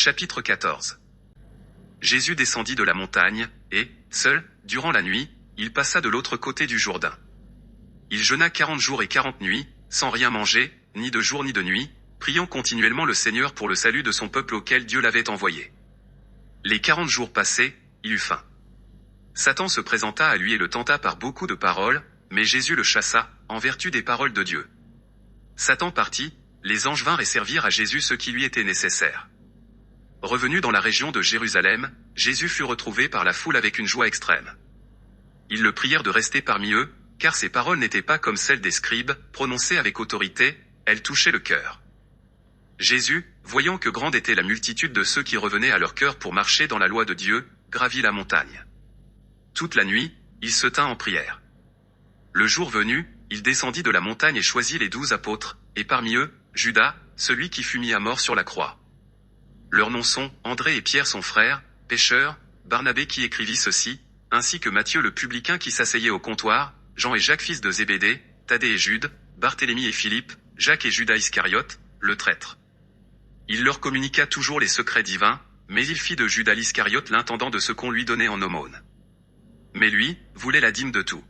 Chapitre 14. Jésus descendit de la montagne, et, seul, durant la nuit, il passa de l'autre côté du Jourdain. Il jeûna 40 jours et 40 nuits, sans rien manger, ni de jour ni de nuit, priant continuellement le Seigneur pour le salut de son peuple auquel Dieu l'avait envoyé. Les 40 jours passés, il eut faim. Satan se présenta à lui et le tenta par beaucoup de paroles, mais Jésus le chassa, en vertu des paroles de Dieu. Satan partit, les anges vinrent et servirent à Jésus ce qui lui était nécessaire. Revenu dans la région de Jérusalem, Jésus fut retrouvé par la foule avec une joie extrême. Ils le prièrent de rester parmi eux, car ses paroles n'étaient pas comme celles des scribes, prononcées avec autorité, elles touchaient le cœur. Jésus, voyant que grande était la multitude de ceux qui revenaient à leur cœur pour marcher dans la loi de Dieu, gravit la montagne. Toute la nuit, il se tint en prière. Le jour venu, il descendit de la montagne et choisit les 12 apôtres, et parmi eux, Judas, celui qui fut mis à mort sur la croix. Leurs noms sont André et Pierre son frère, pécheurs, Barnabé qui écrivit ceci, ainsi que Matthieu le publicain qui s'asseyait au comptoir, Jean et Jacques fils de Zébédée, Thaddée et Jude, Barthélemy et Philippe, Jacques et Judas Iscariote, le traître. Il leur communiqua toujours les secrets divins, mais il fit de Judas l'Iscariote l'intendant de ce qu'on lui donnait en aumône. Mais lui, voulait la dîme de tout.